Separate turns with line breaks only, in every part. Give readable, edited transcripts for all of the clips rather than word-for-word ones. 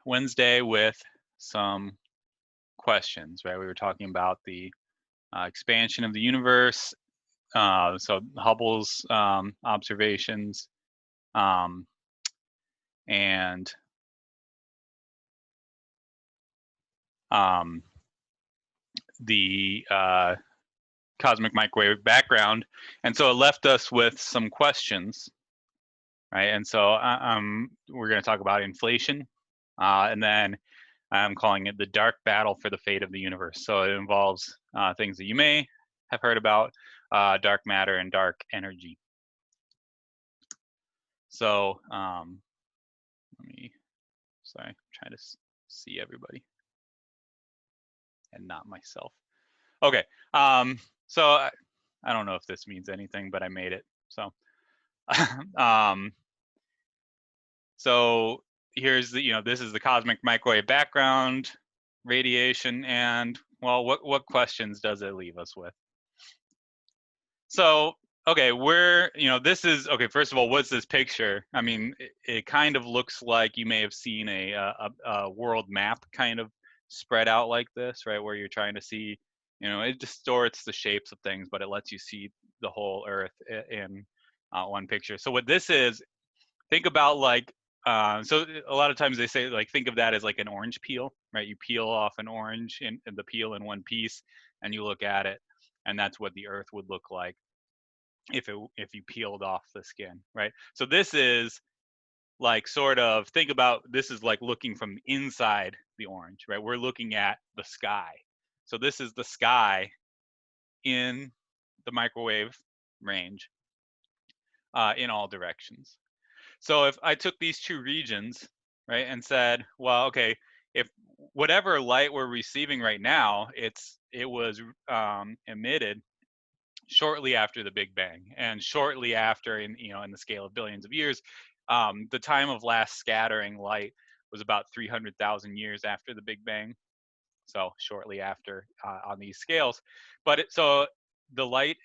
Wednesday with some questions, right? We were talking about the expansion of the universe, so Hubble's observations, and the cosmic microwave background. And so it left us with some questions, right? And so we're going to talk about inflation, and then I'm calling it the dark battle for the fate of the universe. So it involves things that you may have heard about, dark matter and dark energy. So sorry, I'm trying to see everybody and not myself. Okay, so I don't know if this means anything, but I made it. So, so here's the, this is the cosmic microwave background radiation, and well, what questions does it leave us with? So, okay, this is, okay, first of all, what's this picture? I mean, it kind of looks like you may have seen a world map kind of spread out like this, right? Where you're trying to see, it distorts the shapes of things, but it lets you see the whole Earth in one picture. So what this is, think about like, so a lot of times they say, like, think of that as like an orange peel, right? You peel off an orange in the peel in one piece and you look at it, and that's what the Earth would look like if you peeled off the skin, right? So this is like, sort of, think about, this is like looking from inside the orange, right? We're looking at the sky. So this is the sky in the microwave range in all directions. So if I took these two regions, right, and said, well, okay, if whatever light we're receiving right now, it was emitted shortly after the Big Bang, and shortly after, in the scale of billions of years, the time of last scattering light was about 300,000 years after the Big Bang. So shortly after on these scales, but so the light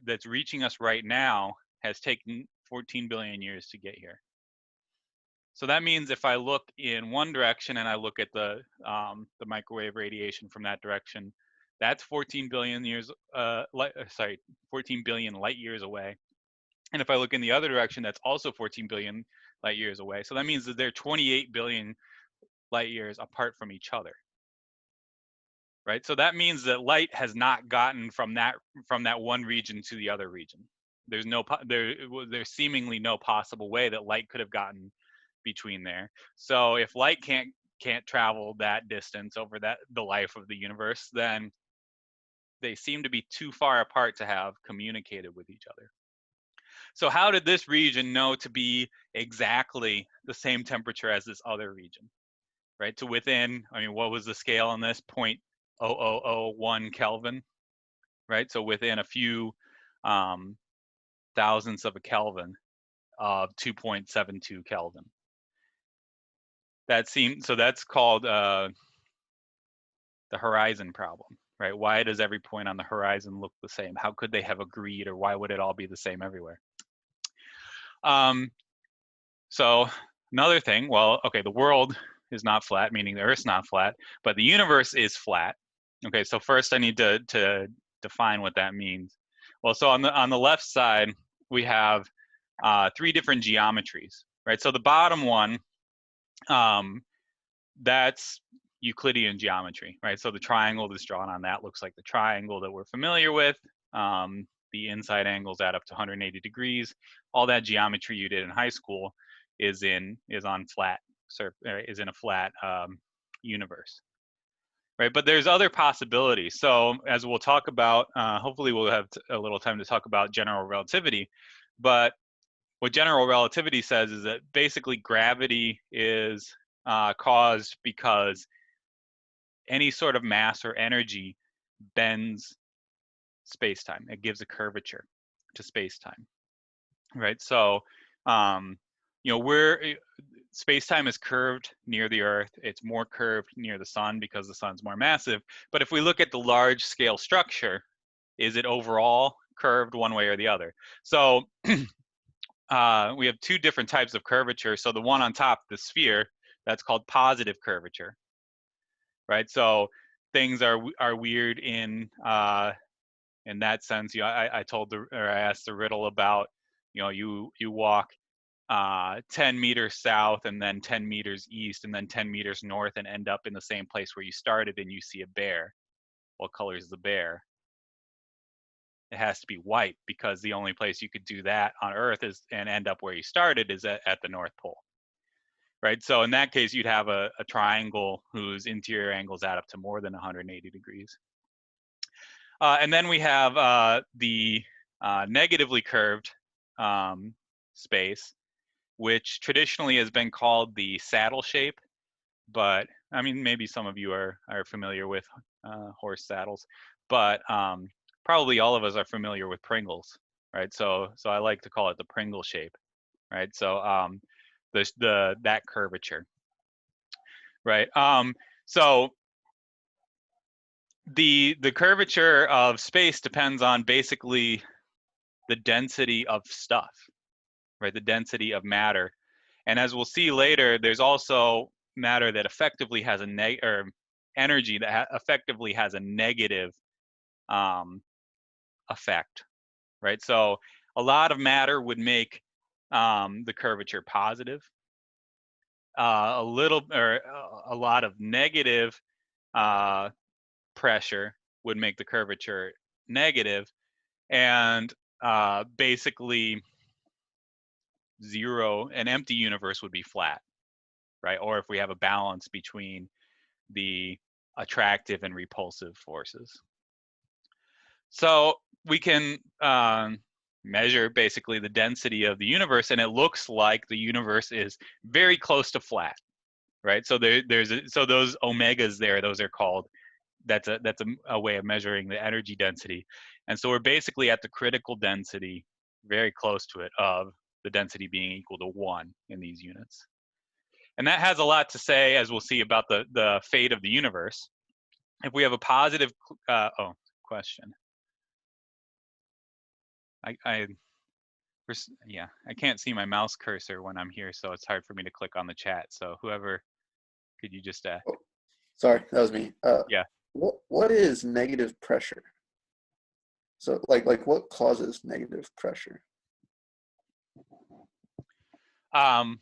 that's reaching us right now has taken 14 billion years to get here. So that means if I look in one direction and I look at the microwave radiation from that direction, that's 14 billion years, 14 billion light years away. And if I look in the other direction, that's also 14 billion light years away. So that means that they're 28 billion light years apart from each other, right? So that means that light has not gotten from that one region to the other region. There's seemingly no possible way that light could have gotten between there. So if light can't travel that distance over the life of the universe, then they seem to be too far apart to have communicated with each other. So how did this region know to be exactly the same temperature as this other region, right? To within, what was the scale on this? 0.0001 Kelvin, right? So within a few thousandths of a Kelvin of 2.72 Kelvin. So that's called the horizon problem, right? Why does every point on the horizon look the same? How could they have agreed, or why would it all be the same everywhere? So another thing, well, okay, the world is not flat, meaning the Earth's not flat, but the universe is flat. Okay, so first I need to define what that means. Well, so on the left side, we have three different geometries, right? So the bottom one, that's Euclidean geometry, right? So the triangle that's drawn on that looks like the triangle that we're familiar with. The inside angles add up to 180 degrees. All that geometry you did in high school is in a flat universe, right? But there's other possibilities. So as we'll talk about, hopefully we'll have a little time to talk about general relativity. But what general relativity says is that basically gravity is caused because any sort of mass or energy bends space-time. It gives a curvature to space-time, right? So, space-time is curved near the Earth. It's more curved near the sun because the sun's more massive. But if we look at the large-scale structure, is it overall curved one way or the other? So we have two different types of curvature. So the one on top, the sphere, That's called positive curvature, right? So things are weird in that sense. I asked the riddle about, you walk 10 meters south and then 10 meters east and then 10 meters north and end up in the same place where you started, and you see a bear. What color is the bear? It has to be white, because the only place you could do that on Earth and end up where you started is at the North Pole, right? So in that case, you'd have a triangle whose interior angles add up to more than 180 degrees. And then we have the negatively curved space, which traditionally has been called the saddle shape. But I mean, maybe some of you are familiar with horse saddles, but probably all of us are familiar with Pringles, right? So I like to call it the Pringle shape, right? So that curvature, right? So the curvature of space depends on basically the density of stuff, right? The density of matter. And as we'll see later, there's also matter that effectively has or energy that effectively has a negative effect, right? So a lot of matter would make the curvature positive. A lot of negative pressure would make the curvature negative, and basically zero, an empty universe would be flat, right? Or if we have a balance between the attractive and repulsive forces. So we can measure basically the density of the universe, and it looks like the universe is very close to flat, right? So so those omegas there, those are called, that's a way of measuring the energy density. And so we're basically at the critical density, very close to it, of the density being equal to 1 in these units. And that has a lot to say, as we'll see, about the fate of the universe. If we have a positive, question. I can't see my mouse cursor when I'm here, so it's hard for me to click on the chat. So whoever, could you just
Oh, sorry, that was me.
Yeah.
What is negative pressure? So like what causes negative pressure?
Well,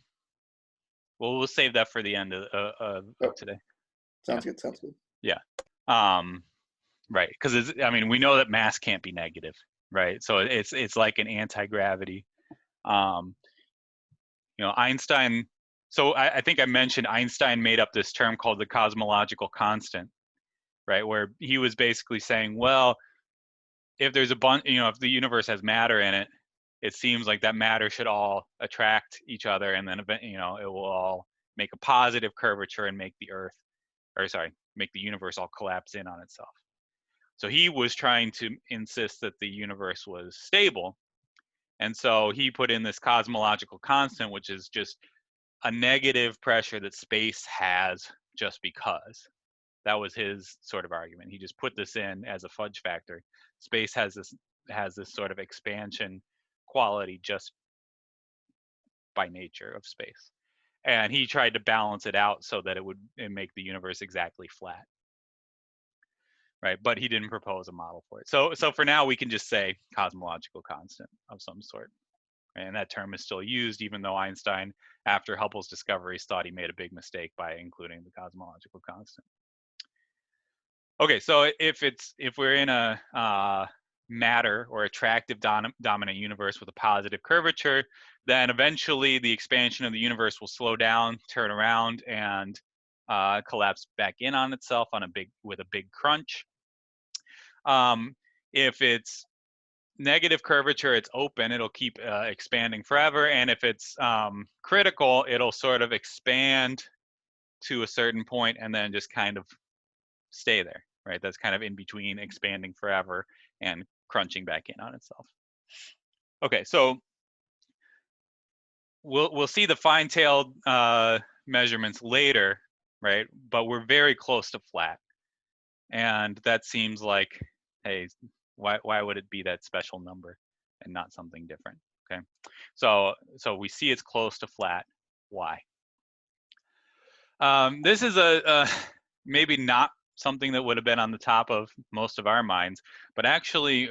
we'll save that for the end of today.
Sounds good. Sounds good.
Yeah. Right, because we know that mass can't be negative, right? So it's like an anti-gravity. Einstein. So I think I mentioned Einstein made up this term called the cosmological constant, right? Where he was basically saying, well, if there's a bunch, if the universe has matter in it, it seems like that matter should all attract each other, and then it will all make a positive curvature and make the make the universe all collapse in on itself. So he was trying to insist that the universe was stable. And so he put in this cosmological constant, which is just a negative pressure that space has just because. That was his sort of argument. He just put this in as a fudge factor. Space has this sort of expansion quality just by nature of space. And he tried to balance it out so that it would make the universe exactly flat. Right, but he didn't propose a model for it. So for now, we can just say cosmological constant of some sort. And that term is still used, even though Einstein, after Hubble's discoveries, thought he made a big mistake by including the cosmological constant. Okay, so if we're in a matter or attractive dominant universe with a positive curvature, then eventually the expansion of the universe will slow down, turn around, and collapse back in on itself with a big crunch. If it's negative curvature, it's open, it'll keep expanding forever. And if it's critical, it'll sort of expand to a certain point and then just kind of stay there, right? That's kind of in between expanding forever and crunching back in on itself. Okay, so we'll see the fine-tailed measurements later, right? But we're very close to flat. And that seems like, hey, why would it be that special number and not something different? Okay, so we see it's close to flat. Why? This is a maybe not something that would have been on the top of most of our minds, but actually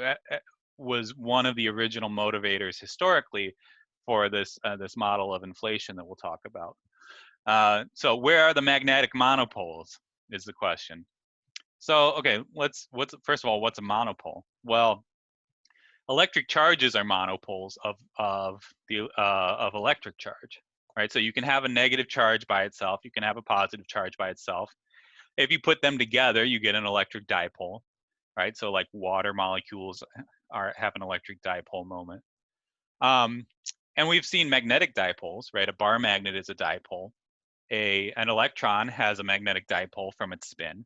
was one of the original motivators historically for this model of inflation that we'll talk about. So where are the magnetic monopoles is the question. So okay, what's first of all, what's a monopole? Well, electric charges are monopoles of electric charge, right? So you can have a negative charge by itself, you can have a positive charge by itself. If you put them together, you get an electric dipole, right? So like water molecules have an electric dipole moment. And we've seen magnetic dipoles, right? A bar magnet is a dipole. An electron has a magnetic dipole from its spin,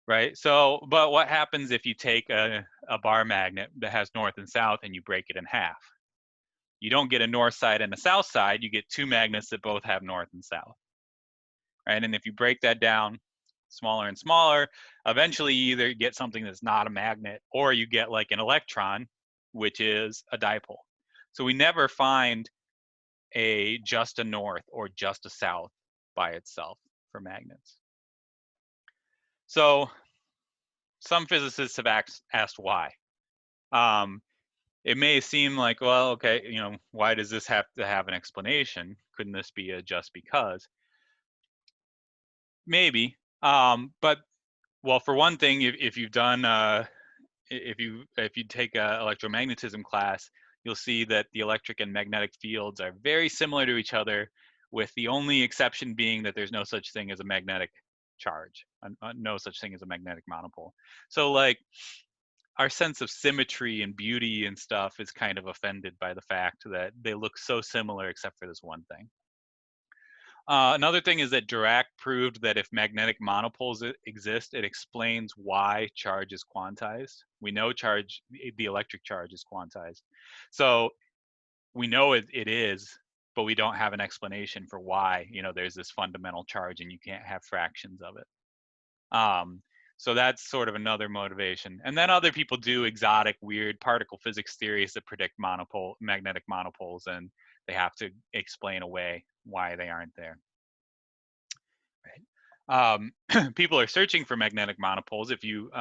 right? So, but what happens if you take a bar magnet that has north and south and you break it in half? You don't get a north side and a south side, you get two magnets that both have north and south, right? And if you break that down smaller and smaller, eventually you either get something that's not a magnet or you get like an electron, which is a dipole. So we never find just a north or just a south by itself for magnets. So some physicists have asked why. It may seem like, well, okay, why does this have to have an explanation? Couldn't this be a just because? Maybe. But well, for one thing, if you've done if you take a electromagnetism class, you'll see that the electric and magnetic fields are very similar to each other, with the only exception being that there's no such thing as a magnetic charge, no such thing as a magnetic monopole. So like our sense of symmetry and beauty and stuff is kind of offended by the fact that they look so similar except for this one thing. Another thing is that Dirac proved that if magnetic monopoles exist, it explains why charge is quantized. We know the electric charge is quantized. So we know it is, but we don't have an explanation for why, there's this fundamental charge and you can't have fractions of it. So that's sort of another motivation. And then other people do exotic, weird particle physics theories that predict magnetic monopoles, and they have to explain away why they aren't there. Right. People are searching for magnetic monopoles. If you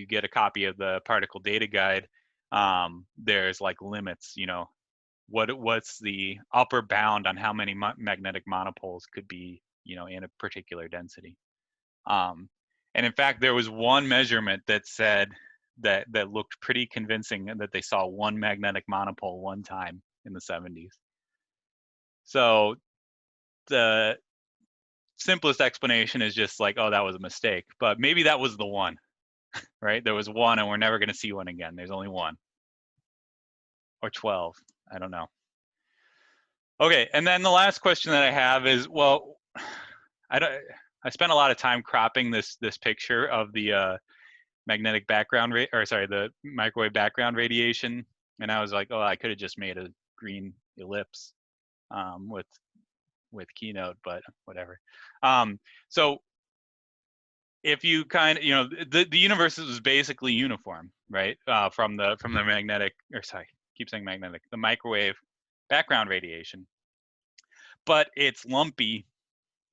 get a copy of the particle data guide, there's like limits. What's the upper bound on how many magnetic monopoles could be, in a particular density. And in fact, there was one measurement that said that looked pretty convincing, and that they saw one magnetic monopole one time in the 70s. So the simplest explanation is just like, oh, that was a mistake. But maybe that was the one, right? There was one, and we're never going to see one again. There's only one. Or 12. I don't know. Okay, and then the last question that I have is, well, I spent a lot of time cropping this picture of the magnetic background the microwave background radiation, and I was like, oh, I could have just made a green ellipse with Keynote, but whatever. So if you kind of, the universe was basically uniform, right? From the magnetic, keep saying magnetic, the microwave background radiation, but it's lumpy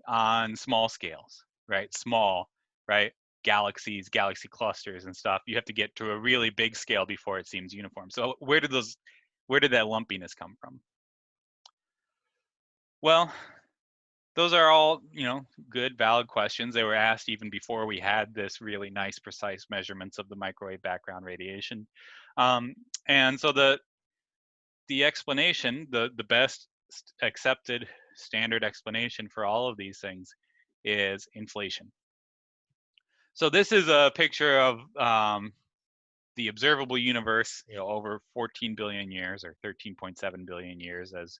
on small scales, right? Small, right? Galaxies, galaxy clusters and stuff. You have to get to a really big scale before it seems uniform. So where did that lumpiness come from? Well, those are all, good, valid questions. They were asked even before we had this really nice, precise measurements of the microwave background radiation. And so the explanation, the best accepted standard explanation for all of these things is inflation. So this is a picture of the observable universe, over 14 billion years, or 13.7 billion years, as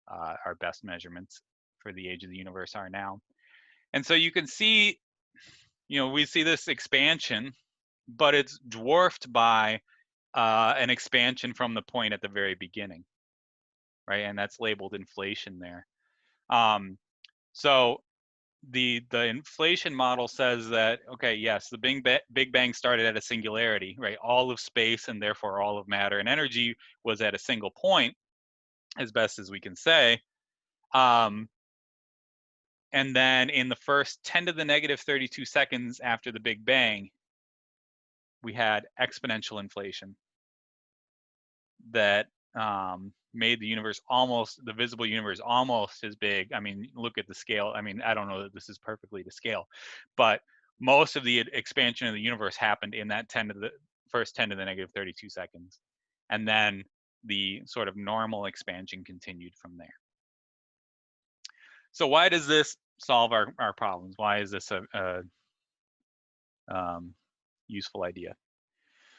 our best measurements for the age of the universe are now. And so you can see, we see this expansion, but it's dwarfed by an expansion from the point at the very beginning, right? And that's labeled inflation there. So the inflation model says that, okay, yes, the Big Bang started at a singularity, right? All of space, and therefore all of matter and energy, was at a single point, as best as we can say. And then in the first 10 to the negative 32 seconds after the Big Bang, we had exponential inflation that made the universe almost, the visible universe almost as big. I mean, look at the scale. I mean, I don't know that this is perfectly to scale, but most of the expansion of the universe happened in that 10 to the first 10 to the negative 32 seconds. And then the sort of normal expansion continued from there. So why does this solve our problems? Why is this a useful idea?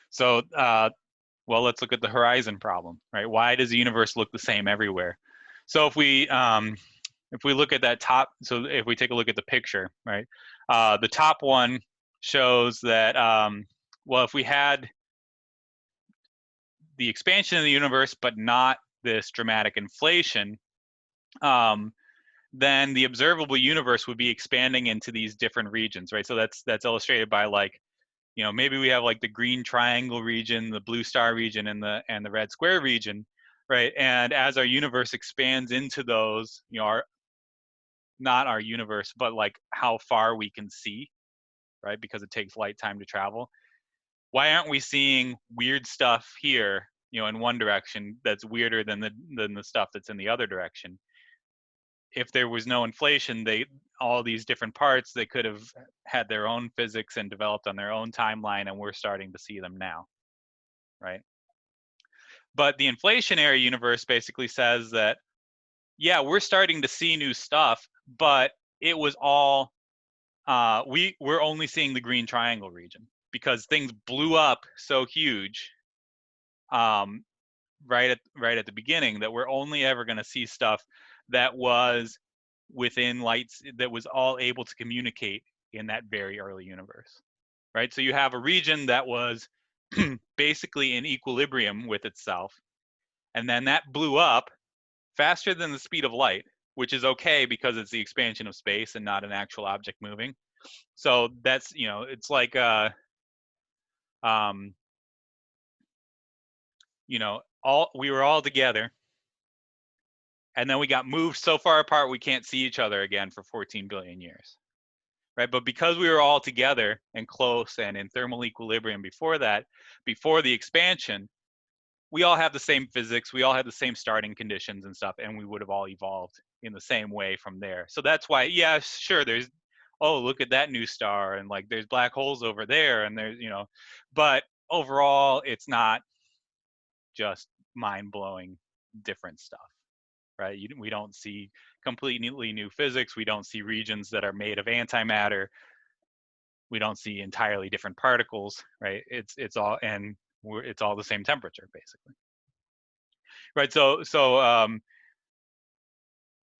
So, well, let's look at the horizon problem, right? Why does the universe look the same everywhere? So if we look at that top, so if we take a look at the picture, right, the top one shows that, well, if we had the expansion of the universe but not this dramatic inflation, then the observable universe would be expanding into these different regions, right? So that's illustrated by, like, you know, maybe we have like the green triangle region, the blue star region, and the red square region, right? And as our universe expands into those, you know, not our universe, but like how far we can see, right? Because it takes light time to travel. Why aren't we seeing weird stuff here, you know, in one direction that's weirder than the stuff that's in the other direction? If there was no inflation, all these different parts, they could have had their own physics and developed on their own timeline, and we're starting to see them now, right? But the inflationary universe basically says that, yeah, we're starting to see new stuff, but it was all we're only seeing the green triangle region because things blew up so huge, um, right at the beginning, that we're only ever going to see stuff that was within lights, that was all able to communicate in that very early universe, right? So you have a region that was basically in equilibrium with itself, and then that blew up faster than the speed of light, which is okay because it's the expansion of space and not an actual object moving. So that's, you know, it's like um you know, all we were all together, and then we got moved so far apart we can't see each other again for 14 billion years, right? But because we were all together and close and in thermal equilibrium before that, before the expansion, we all have the same physics, we all had the same starting conditions and stuff, and we would have all evolved in the same way from there. So that's why, yeah, sure, there's, oh, look at that new star, and like there's black holes over there, and there's, you know, but overall it's not just mind-blowing different stuff, right? We don't see completely new physics, we don't see regions that are made of antimatter, we don't see entirely different particles, right? It's all, and it's all the same temperature basically, right? So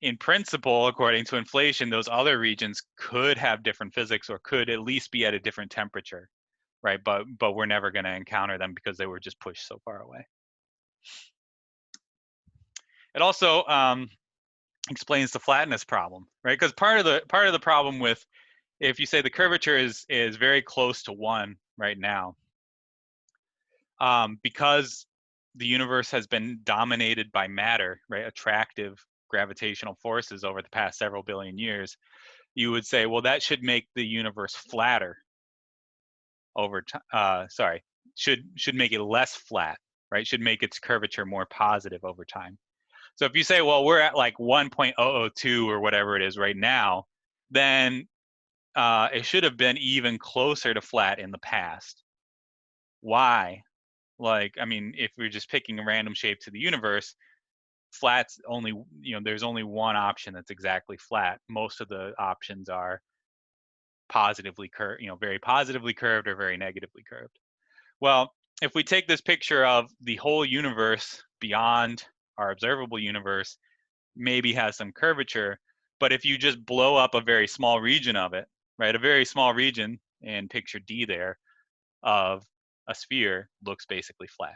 in principle, according to inflation, those other regions could have different physics or could at least be at a different temperature, right? But we're never going to encounter them because they were just pushed so far away. It also explains the flatness problem, right? Because part of the problem with, if you say the curvature is very close to 1 right now, because the universe has been dominated by matter, right? Attractive gravitational forces over the past several billion years, you would say, well, that should make the universe flatter over time. Sorry, should make it less flat, right? Should make its curvature more positive over time. So if you say, well, we're at like 1.002 or whatever it is right now, then it should have been even closer to flat in the past. Why? Like, I mean, if we're just picking a random shape to the universe, flat's only, you know, there's only one option that's exactly flat. Most of the options are positively curved, you know, very positively curved or very negatively curved. Well, if we take this picture of the whole universe beyond our observable universe, maybe has some curvature, but if you just blow up a very small region of it, right, a very small region, and picture D there, of a sphere, looks basically flat,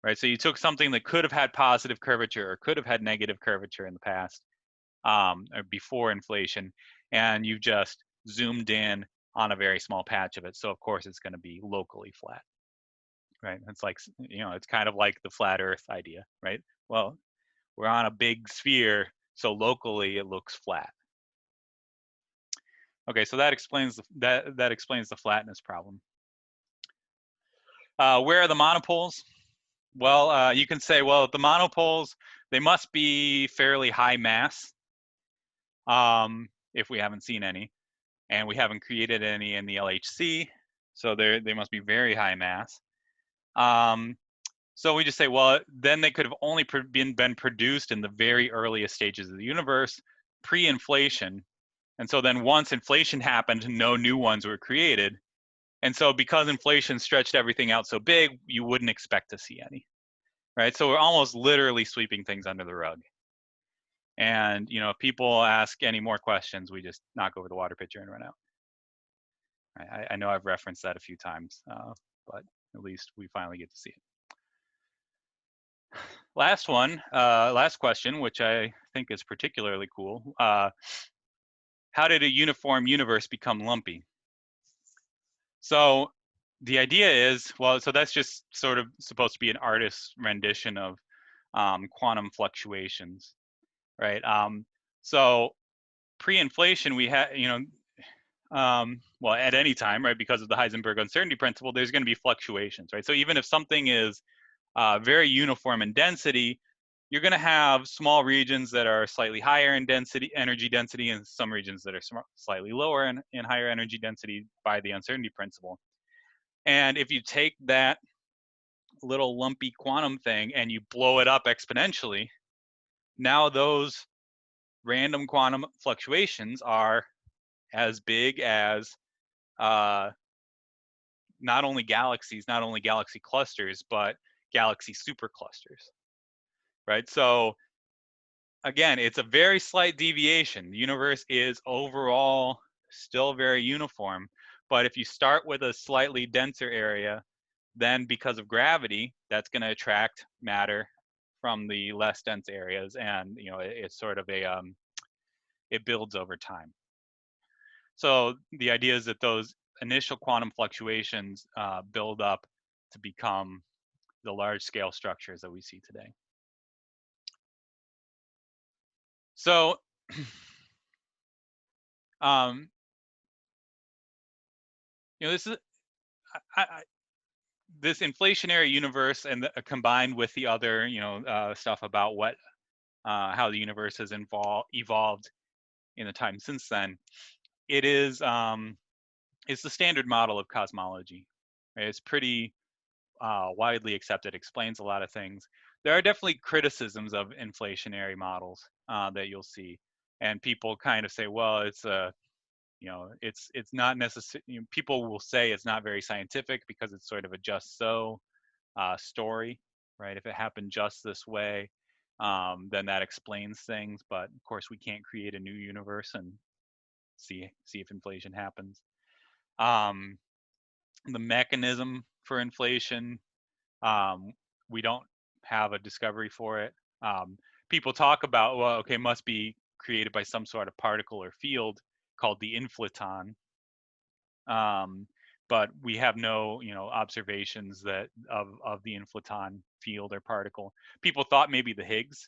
right? So you took something that could have had positive curvature or could have had negative curvature in the past, or before inflation, and you just zoomed in on a very small patch of it. So of course it's going to be locally flat, right? It's like, you know, it's kind of like the flat Earth idea, right? Well, we're on a big sphere, so locally it looks flat, Okay, so that explains that explains the flatness problem. Where are the monopoles? Well, you can say, well, the monopoles, they must be fairly high mass, if we haven't seen any, and we haven't created any in the LHC, so they must be very high mass. So we just say, well, then they could have only been produced in the very earliest stages of the universe, pre-inflation. And so then once inflation happened, no new ones were created. And so because inflation stretched everything out so big, you wouldn't expect to see any, right? So we're almost literally sweeping things under the rug. And, you know, if people ask any more questions, we just knock over the water pitcher and run out. I know I've referenced that a few times, but at least we finally get to see it. Last one, last question, which I think is particularly cool. How did a uniform universe become lumpy? So the idea is, well, so that's just sort of supposed to be an artist's rendition of quantum fluctuations, right? So pre-inflation, we had, you know, well, at any time, right, because of the Heisenberg uncertainty principle, there's going to be fluctuations, right? So even if something is very uniform in density, you're going to have small regions that are slightly higher in density, energy density, and some regions that are slightly lower in higher energy density by the uncertainty principle. And if you take that little lumpy quantum thing and you blow it up exponentially, now those random quantum fluctuations are as big as not only galaxies, not only galaxy clusters, but galaxy superclusters, right? So again, it's a very slight deviation. The universe is overall still very uniform, but if you start with a slightly denser area, then because of gravity, that's going to attract matter from the less dense areas, and you know it's sort of a it builds over time. So the idea is that those initial quantum fluctuations build up to become the large-scale structures that we see today. So, you know, this is this inflationary universe, and combined with the other, you know, stuff about what how the universe has evolved in the time since then. It is it's the standard model of cosmology. Right? It's pretty widely accepted, explains a lot of things. There are definitely criticisms of inflationary models that you'll see, and people kind of say, well, it's a you know, it's not necessary. You know, people will say it's not very scientific because it's sort of a just so story, right? If it happened just this way, then that explains things. But of course, we can't create a new universe and see if inflation happens. The mechanism for inflation, we don't have a discovery for it. People talk about, well, okay, must be created by some sort of particle or field called the inflaton. But we have no, you know, observations that of the inflaton field or particle. People thought maybe the Higgs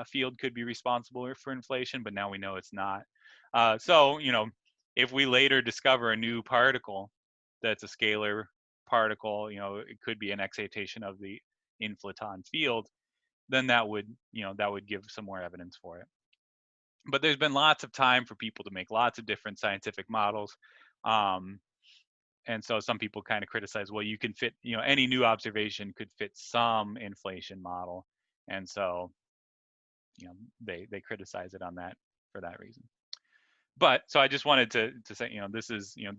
field could be responsible for inflation, but now we know it's not. So, you know, if we later discover a new particle that's a scalar particle, you know, it could be an excitation of the inflaton field, then that would, you know, that would give some more evidence for it. But there's been lots of time for people to make lots of different scientific models. And so some people kind of criticize, well, you can fit, you know, any new observation could fit some inflation model. And so, you know, they criticize it on that for that reason. But so I just wanted to say, you know, this is, you know,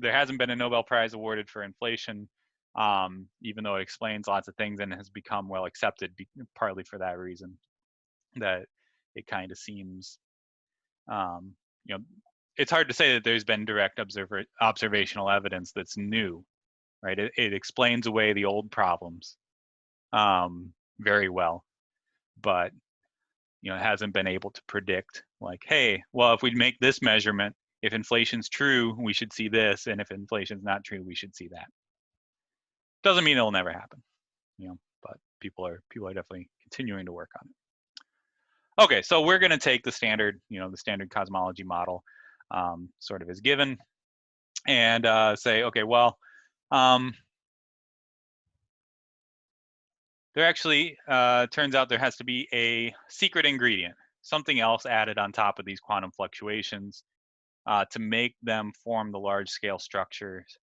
there hasn't been a Nobel Prize awarded for inflation, even though it explains lots of things and has become well accepted, partly for that reason, that it kind of seems, you know, it's hard to say that there's been direct observational evidence that's new, right? It explains away the old problems very well, but you know, it hasn't been able to predict, like, hey, well, if we make this measurement, if inflation's true, we should see this, and if inflation's not true, we should see that. Doesn't mean it'll never happen, you know, but people are definitely continuing to work on it. Okay, so we're going to take the standard, you know, the standard cosmology model. sort of is given, and say, okay, well, there actually turns out there has to be a secret ingredient, something else added on top of these quantum fluctuations to make them form the large-scale structures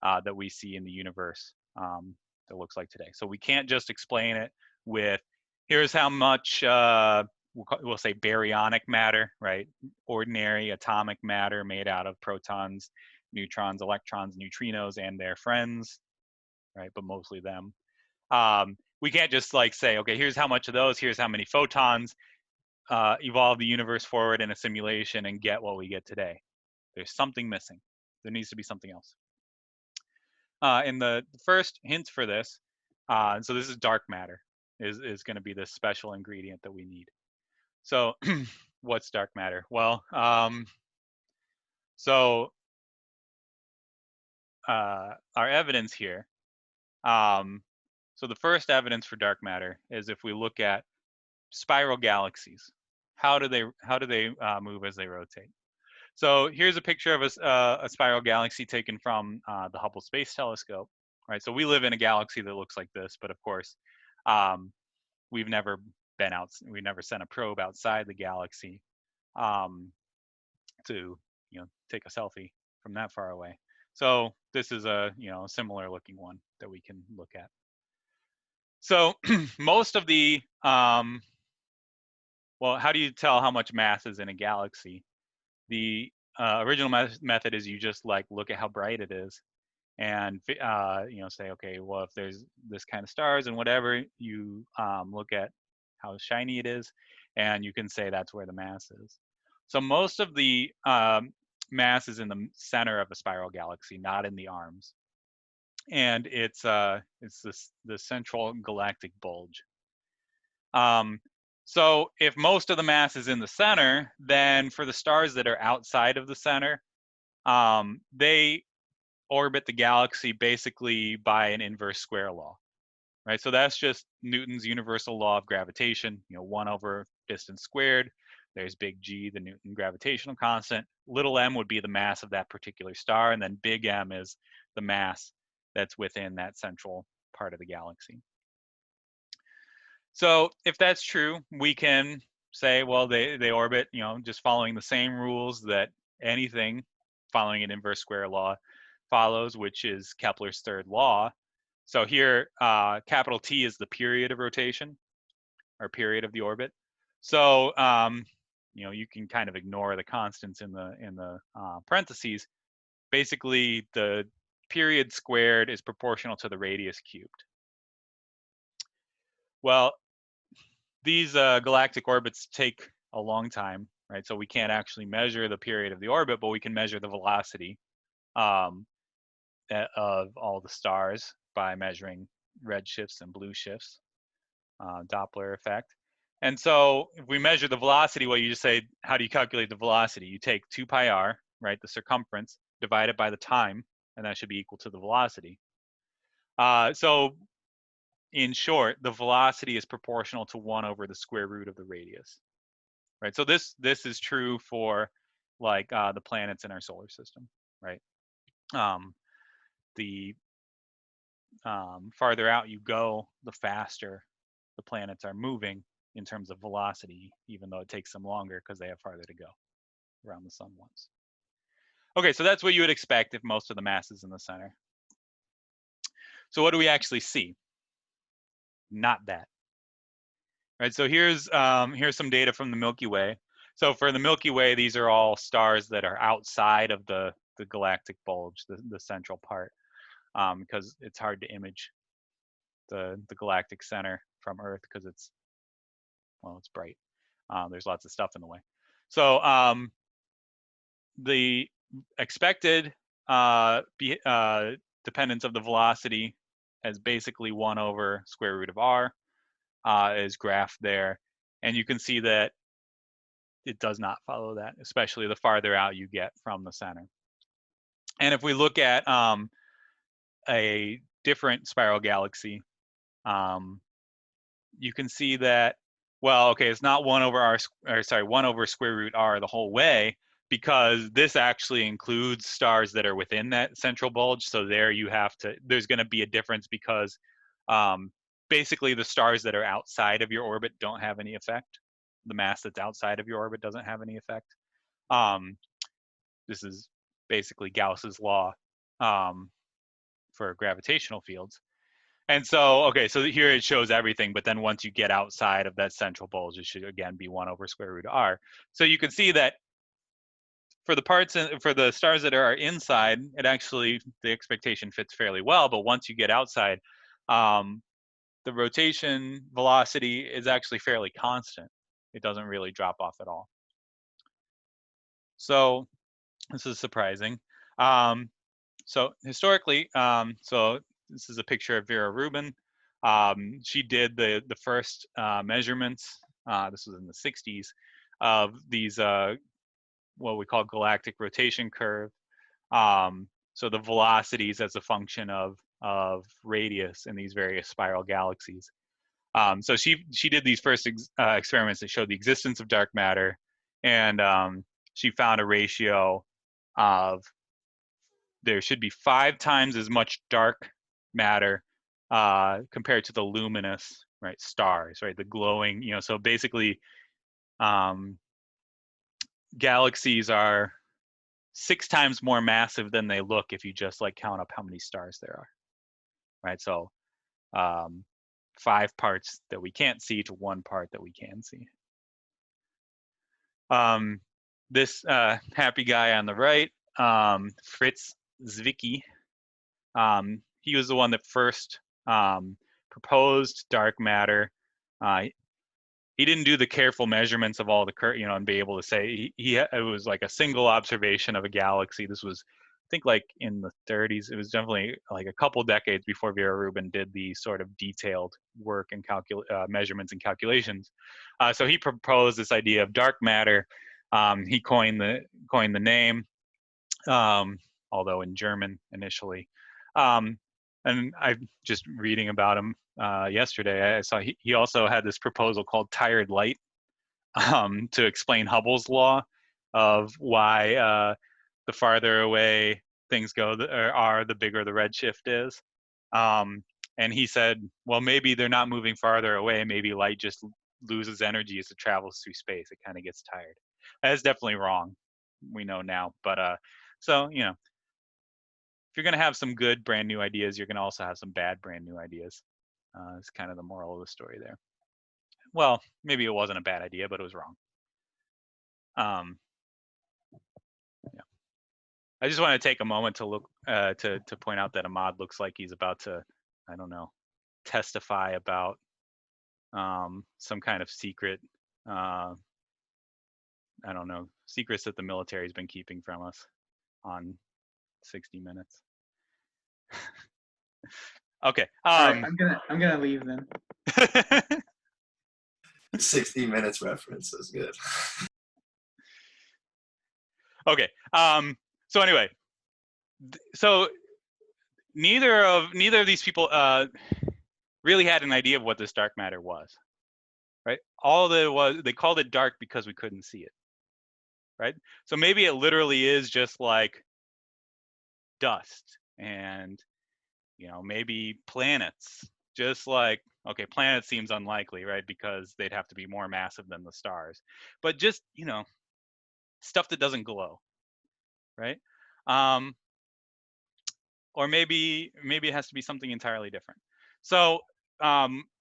that we see in the universe that looks like today. So we can't just explain it with, here's how much, we'll say baryonic matter, right? Ordinary atomic matter made out of protons, neutrons, electrons, neutrinos, and their friends, right? But mostly them. We can't just like say, okay, here's how much of those, here's how many photons, evolve the universe forward in a simulation and get what we get today. There's something missing. There needs to be something else. And the first hint for this, so this is dark matter, is going to be the special ingredient that we need. So what's dark matter? Well, so our evidence here, so the first evidence for dark matter is if we look at spiral galaxies. How do they move as they rotate? So here's a picture of a spiral galaxy taken from the Hubble Space Telescope. Right. So we live in a galaxy that looks like this, but of course, we've never been out. We never sent a probe outside the galaxy to take a selfie from that far away. So this is a similar looking one that we can look at. So most of the well, how do you tell how much mass is in a galaxy? The original method is you just like look at how bright it is, and say, okay, well, if there's this kind of stars and whatever, you look at how shiny it is, and you can say that's where the mass is. So most of the mass is in the center of a spiral galaxy, not in the arms, and it's the central galactic bulge. So if most of the mass is in the center, then for the stars that are outside of the center, they orbit the galaxy basically by an inverse square law, right? So that's just Newton's universal law of gravitation, 1 over distance squared. There's big G, the Newton gravitational constant. Little m would be the mass of that particular star, and then big M is the mass that's within that central part of the galaxy. So if that's true, we can say, well, they orbit, just following the same rules that anything following an inverse square law follows, which is Kepler's third law. So here, capital T is the period of rotation, or period of the orbit. So you can kind of ignore the constants in the parentheses. Basically, the period squared is proportional to the radius cubed. Well, these galactic orbits take a long time, right? So we can't actually measure the period of the orbit, but we can measure the velocity of all the stars by measuring red shifts and blue shifts, Doppler effect. And so if we measure the velocity, well, you just say, how do you calculate the velocity? You take 2 pi r, right, the circumference, divided by the time, and that should be equal to the velocity. So in short, the velocity is proportional to 1 over the square root of the radius, right? So this is true for like the planets in our solar system, right? The farther out you go, the faster the planets are moving in terms of velocity, even though it takes them longer because they have farther to go around the sun once. Okay, so that's what you would expect if most of the mass is in the center. So what do we actually see? Not that. Right, so here's some data from the Milky Way. So for the Milky Way, these are all stars that are outside of the galactic bulge, the central part, because it's hard to image the galactic center from Earth because it's bright. There's lots of stuff in the way. So the expected dependence of the velocity as basically 1 over square root of r is graphed there. And you can see that it does not follow that, especially the farther out you get from the center. And if we look at a different spiral galaxy, you can see that, well, okay, it's not 1 over 1 over square root r the whole way, because this actually includes stars that are within that central bulge. So there there's going to be a difference because basically the stars that are outside of your orbit don't have any effect. The mass that's outside of your orbit doesn't have any effect. This is basically Gauss's law for gravitational fields. And so, okay, so here it shows everything, but then once you get outside of that central bulge, it should again be 1 over square root of r. So you can see that for the stars that are inside, it actually, the expectation fits fairly well, but once you get outside, the rotation velocity is actually fairly constant. It doesn't really drop off at all. So this is surprising. So historically, so this is a picture of Vera Rubin. She did the first measurements. This was in the 60s of these what we call galactic rotation curve. So the velocities as a function of radius in these various spiral galaxies. So she did these first experiments that showed the existence of dark matter, and she found a ratio of there should be 5 times as much dark matter compared to the luminous, right, stars, right, the glowing, so basically galaxies are 6 times more massive than they look if you just like count up how many stars there are, right? So 5 parts that we can't see to 1 part that we can see. This happy guy on the right, Fritz Zwicky, he was the one that first proposed dark matter. He didn't do the careful measurements of all the and be able to say it was like a single observation of a galaxy. This was, I think, like in the 30s. It was definitely like a couple decades before Vera Rubin did the sort of detailed work and measurements and calculations. So he proposed this idea of dark matter. He coined the name, although in German initially. And I'm just reading about him yesterday. I saw he also had this proposal called tired light to explain Hubble's law of why the farther away things go the bigger the redshift is. And he said, well, maybe they're not moving farther away. Maybe light just loses energy as it travels through space. It kind of gets tired. That's definitely wrong. We know now. But so, if you're going to have some good brand new ideas, you're going to also have some bad brand new ideas. It's kind of the moral of the story there. Well, maybe it wasn't a bad idea, but it was wrong. Yeah. I just want to take a moment to look to point out that Ahmad looks like he's about to, I don't know, testify about some kind of secret, I don't know, secrets that the military's been keeping from us on 60 Minutes. Okay.
All right, I'm gonna leave then.
60 Minutes reference is good.
Okay. So anyway, so neither of these people really had an idea of what this dark matter was, right? All that it was, they called it dark because we couldn't see it, right? So maybe it literally is just like dust, and maybe planets. Just like, okay, planets seems unlikely, right? Because they'd have to be more massive than the stars. But just, stuff that doesn't glow, right? Or maybe it has to be something entirely different. So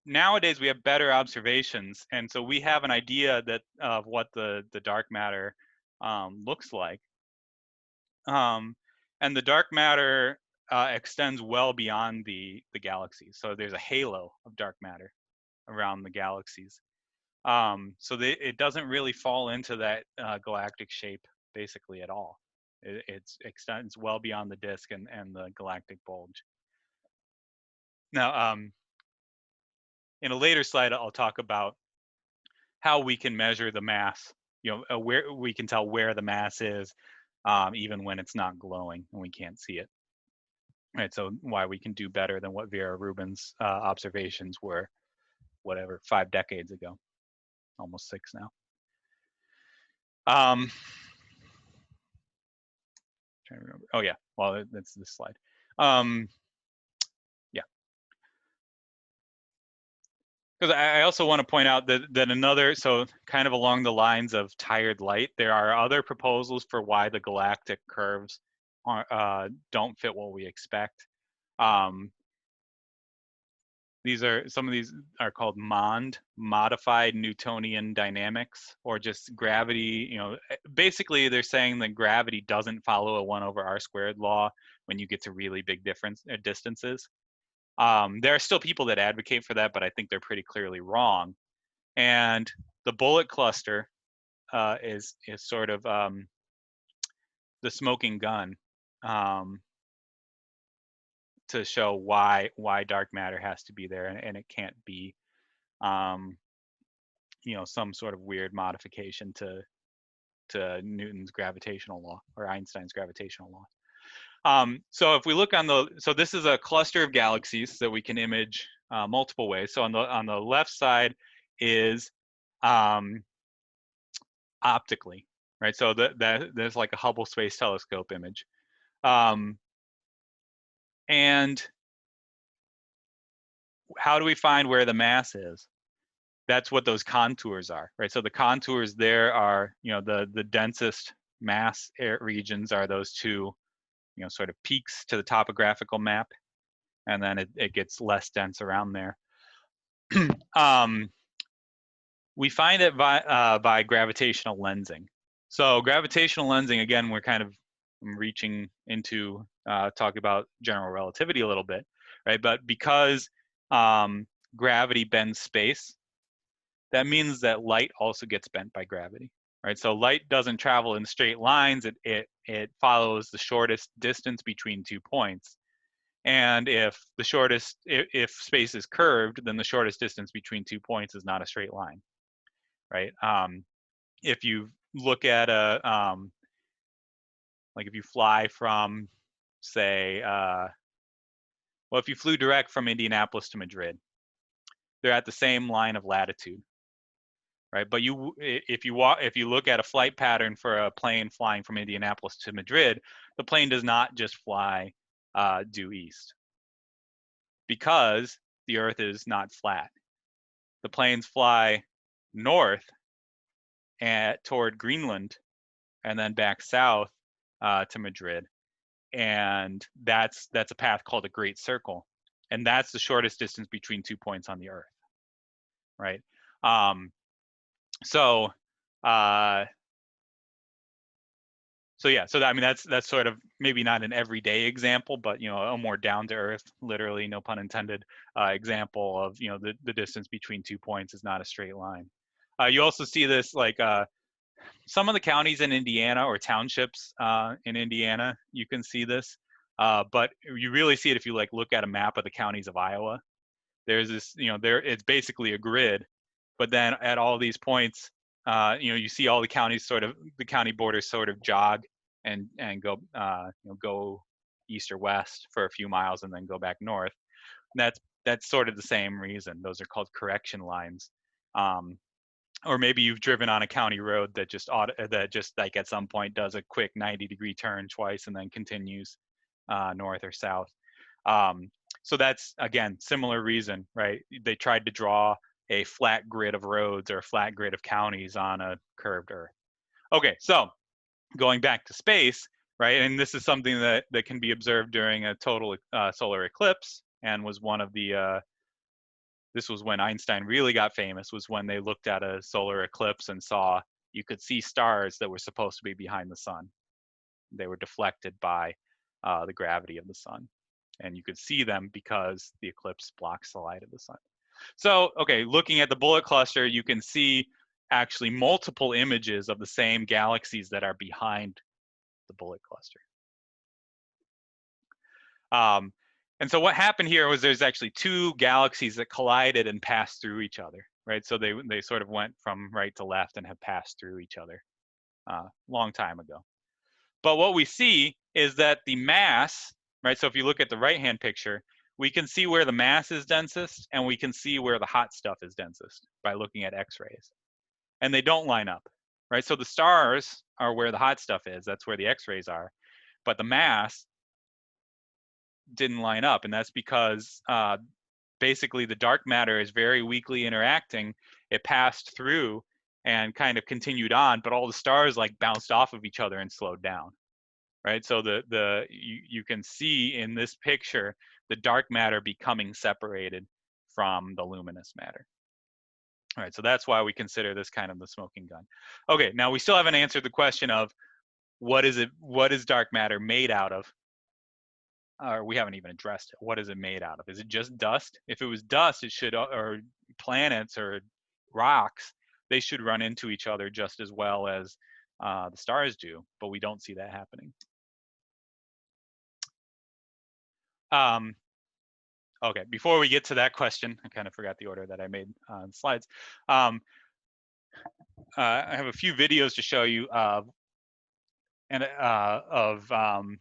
nowadays we have better observations, and so we have an idea that of what the dark matter looks like. And the dark matter extends well beyond the galaxies. So there's a halo of dark matter around the galaxies. So it doesn't really fall into that galactic shape basically at all. It extends well beyond the disk and the galactic bulge. Now, in a later slide, I'll talk about how we can measure the mass. Where we can tell where the mass is, even when it's not glowing and we can't see it. Right. So why we can do better than what Vera Rubin's observations were, 5 decades ago, almost 6 now. trying to remember. Oh yeah, well that's this slide. Yeah, because I also want to point out that another, so kind of along the lines of tired light, there are other proposals for why the galactic curves don't fit what we expect. Some of these are called modified Newtonian dynamics, or just gravity. You know, basically they're saying that gravity doesn't follow a 1/r² law when you get to really big distances. There are still people that advocate for that, but I think they're pretty clearly wrong. And the bullet cluster is sort of the smoking gun to show why dark matter has to be there, and it can't be you know, some sort of weird modification to Newton's gravitational law or Einstein's gravitational law. So if we look on so this is a cluster of galaxies that we can image multiple ways. So on the left side is optically, right? So there's like a Hubble Space Telescope image. And how do we find where the mass is? That's what those contours are, right? So the contours there are, you know, the densest mass regions are those two, you know, sort of peaks to the topographical map, and then it gets less dense around there. We find it by gravitational lensing. So gravitational lensing, again, we're kind of reaching into talking about general relativity a little bit, right? But because gravity bends space, that means that light also gets bent by gravity, right? So light doesn't travel in straight lines. It follows the shortest distance between 2 points. And if space is curved, then the shortest distance between 2 points is not a straight line, right? If you look at like if you fly from, say, well, if you flew direct from Indianapolis to Madrid, they're at the same line of latitude, right? But if you look at a flight pattern for a plane flying from Indianapolis to Madrid, the plane does not just fly due east, because the Earth is not flat. The planes fly north toward Greenland, and then back south to Madrid, and that's a path called a Great Circle, and that's the shortest distance between 2 points on the Earth, right? So yeah, so I mean that's sort of maybe not an everyday example, but you know, a more down to earth, literally no pun intended, example of, you know, the distance between 2 points is not a straight line. You also see this like some of the counties in Indiana, or townships in Indiana, you can see this, but you really see it if you like look at a map of the counties of Iowa. There's this, you know, it's basically a grid, but then at all these points, you know, you see all the counties the county borders sort of jog and go, you know, go east or west for a few miles and then go back north. And that's sort of the same reason. Those are called correction lines. Or maybe you've driven on a county road that just like at some point does a quick 90-degree turn twice and then continues north or south. So that's, again, similar reason, right? They tried to draw a flat grid of roads or a flat grid of counties on a curved Earth. Okay, so going back to space, right? And this is something that can be observed during a total solar eclipse, and was one of the this was when Einstein really got famous, was when they looked at a solar eclipse and saw, you could see stars that were supposed to be behind the sun. They were deflected by the gravity of the sun, and you could see them because the eclipse blocks the light of the sun. So, okay, looking at the bullet cluster, you can see actually multiple images of the same galaxies that are behind the bullet cluster. And so what happened here was there's actually two galaxies that collided and passed through each other, right? So they sort of went from right to left and have passed through each other long time ago. But what we see is that the mass, right? So if you look at the right-hand picture, we can see where the mass is densest, and we can see where the hot stuff is densest by looking at X-rays. And they don't line up, right? So the stars are where the hot stuff is. That's where the X-rays are. but the mass didn't line up, and that's because basically the dark matter is very weakly interacting. It passed through and kind of continued on, but all the stars like bounced off of each other and slowed down, right? So you can see in this picture the dark matter becoming separated from the luminous matter. All right, so that's why we consider this kind of the smoking gun. Okay, now we still haven't answered the question of what is dark matter made out of? Or we haven't even addressed it. What is it made out of? Is it just dust? If it was dust, it should, or planets or rocks, they should run into each other just as well as the stars do, but we don't see that happening. Okay, before we get to that question, I kind of forgot the order that I made on slides. I have a few videos to show you of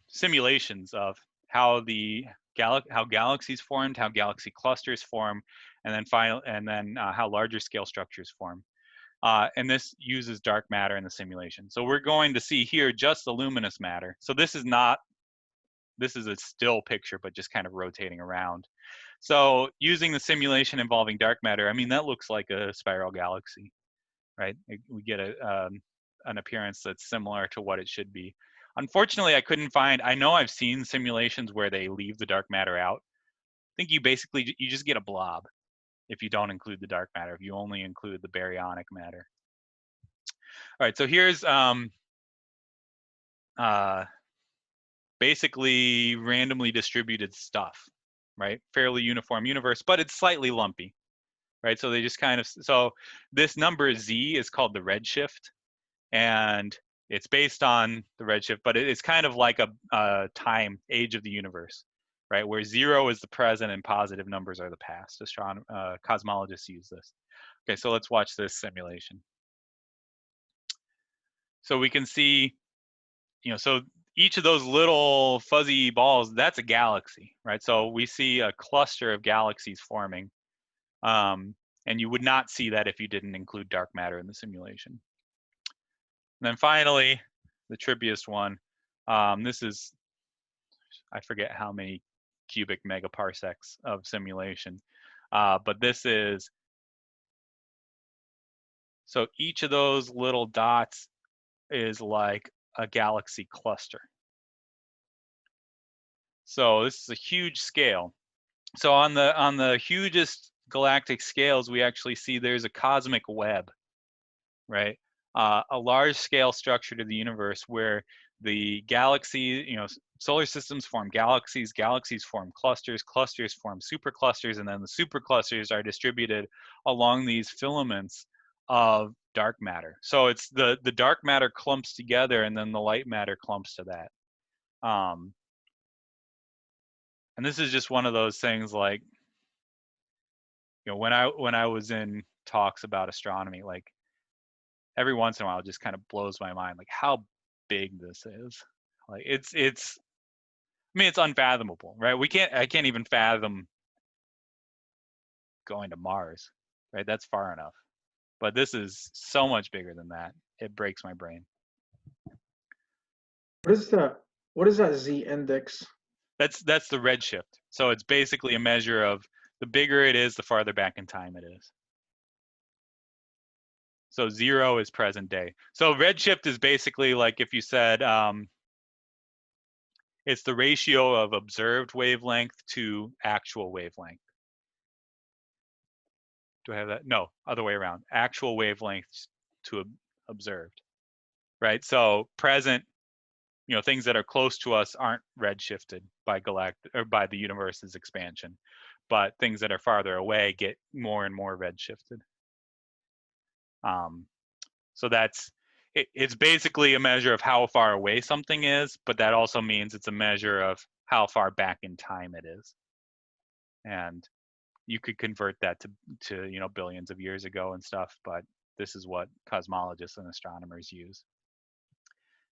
simulations of how how galaxies formed, how galaxy clusters form, and then how larger scale structures form. And this uses dark matter in the simulation. So we're going to see here just the luminous matter. So this is a still picture, but just kind of rotating around. So using the simulation involving dark matter, I mean, that looks like a spiral galaxy, right? We get an appearance that's similar to what it should be. Unfortunately, I know I've seen simulations where they leave the dark matter out. I think you just get a blob if you don't include the dark matter, if you only include the baryonic matter. All right, so here's basically randomly distributed stuff, right? Fairly uniform universe, but it's slightly lumpy, right? So they just so this number Z is called the redshift, and it's based on the redshift, but it's kind of like a time, age of the universe, right? Where 0 is the present and positive numbers are the past. Cosmologists use this. Okay, so let's watch this simulation. So we can see, so each of those little fuzzy balls, that's a galaxy, right? So we see a cluster of galaxies forming. And you would not see that if you didn't include dark matter in the simulation. And then finally, the trippiest one, this is, I forget how many cubic megaparsecs of simulation, but this is, so each of those little dots is like a galaxy cluster. So this is a huge scale. So on the hugest galactic scales, we actually see there's a cosmic web, right? A large scale structure to the universe where the galaxy, solar systems form galaxies, galaxies form clusters, clusters form superclusters, and then the superclusters are distributed along these filaments of dark matter. So it's the dark matter clumps together, and then the light matter clumps to that. And this is just one of those things, like, when I was in talks about astronomy, like, every once in a while it just kind of blows my mind, like how big this is. Like it's I mean, it's unfathomable, right? I can't even fathom going to Mars, right? That's far enough. But this is so much bigger than that. It breaks my brain.
What is that Z index?
That's the redshift. So it's basically a measure of the bigger it is, the farther back in time it is. So 0 is present day. So redshift is basically like if you said it's the ratio of observed wavelength to actual wavelength. Do I have that? No, other way around. Actual wavelengths to observed, right? So present, things that are close to us aren't redshifted by by the universe's expansion, but things that are farther away get more and more redshifted. So it's basically a measure of how far away something is, but that also means it's a measure of how far back in time it is. And you could convert that to billions of years ago and stuff, but this is what cosmologists and astronomers use.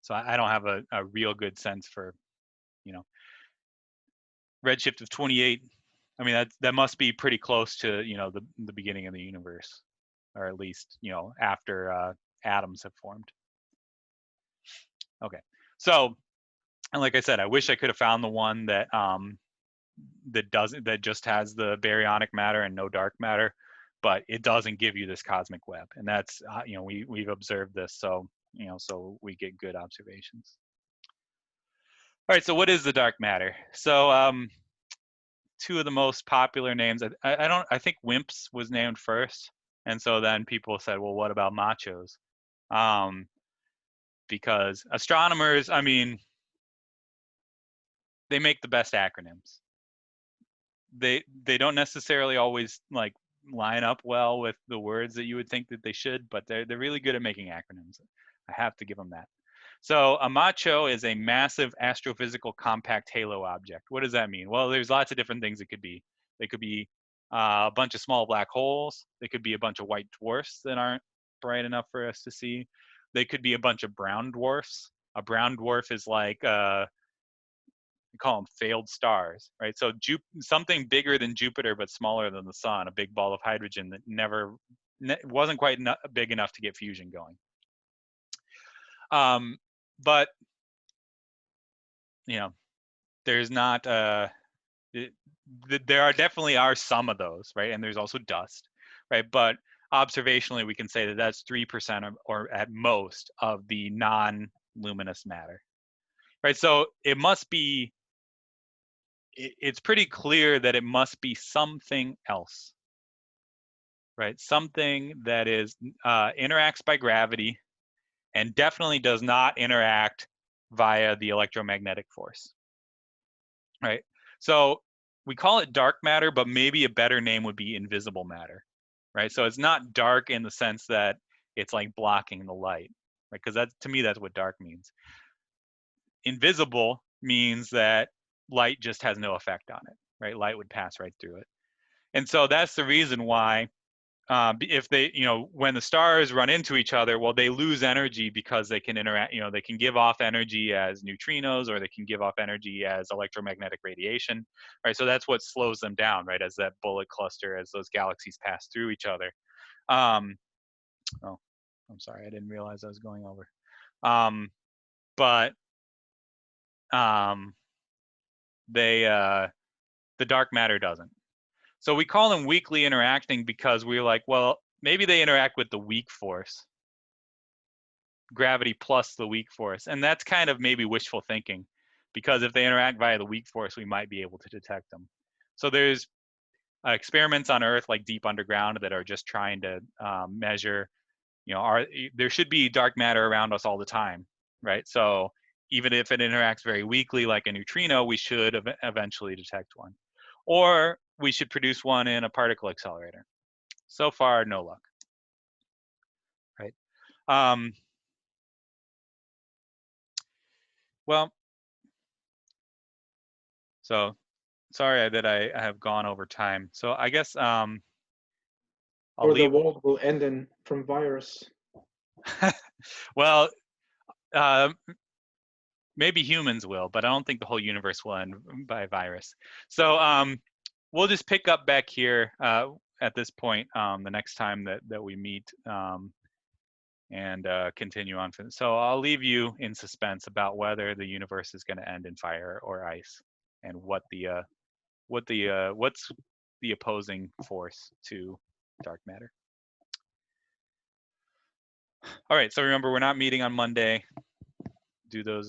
So I don't have a real good sense for, redshift of 28. I mean, that must be pretty close to, the beginning of the universe, or at least, after atoms have formed. Okay, so And like I said, I wish I could have found the one that that just has the baryonic matter and no dark matter, but it doesn't give you this cosmic web, and that's we've observed this, so so we get good observations. All right, so what is the dark matter? So two of the most popular names, I think WIMPs was named first, and so then people said, well, what about machos? Because astronomers, I mean, they make the best acronyms. They don't necessarily always like line up well with the words that you would think that they should, but they're really good at making acronyms. I have to give them that. So a macho is a massive astrophysical compact halo object. What does that mean? Well, there's lots of different things it could be. They could be a bunch of small black holes. They could be a bunch of white dwarfs that aren't bright enough for us to see. They could be a bunch of brown dwarfs. A brown dwarf is like we call them failed stars, right? So something bigger than Jupiter but smaller than the sun, a big ball of hydrogen that wasn't quite big enough to get fusion going. But there's not there definitely are some of those, right? And there's also dust, right? But observationally, we can say that that's 3% or at most of the non-luminous matter, right? So it must be. It's pretty clear that it must be something else, right? Something that is interacts by gravity and definitely does not interact via the electromagnetic force, right? So we call it dark matter, but maybe a better name would be invisible matter, right? So it's not dark in the sense that it's like blocking the light, right? Because to me, that's what dark means. Invisible means that light just has no effect on it, right? Light would pass right through it. And so that's the reason why if they, when the stars run into each other, well, they lose energy because they can interact, they can give off energy as neutrinos, or they can give off energy as electromagnetic radiation, right? So that's what slows them down, right? As that bullet cluster, as those galaxies pass through each other. Oh, I'm sorry, I didn't realize I was going over. But the dark matter doesn't. So we call them weakly interacting because we're like, well, maybe they interact with the weak force, gravity plus the weak force. And that's kind of maybe wishful thinking, because if they interact via the weak force, we might be able to detect them. So there's experiments on Earth, like deep underground, that are just trying to measure, there should be dark matter around us all the time, right? So even if it interacts very weakly, like a neutrino, we should eventually detect one. Or we should produce one in a particle accelerator. So far, no luck, right? Well, so sorry that I have gone over time. So I guess I'll
Or the
leave.
world will end from virus.
Well, maybe humans will, but I don't think the whole universe will end by virus. So we'll just pick up back here at this point the next time that we meet, and continue on. So I'll leave you in suspense about whether the universe is going to end in fire or ice, and what's the opposing force to dark matter. All right, so remember, we're not meeting on Monday. Do those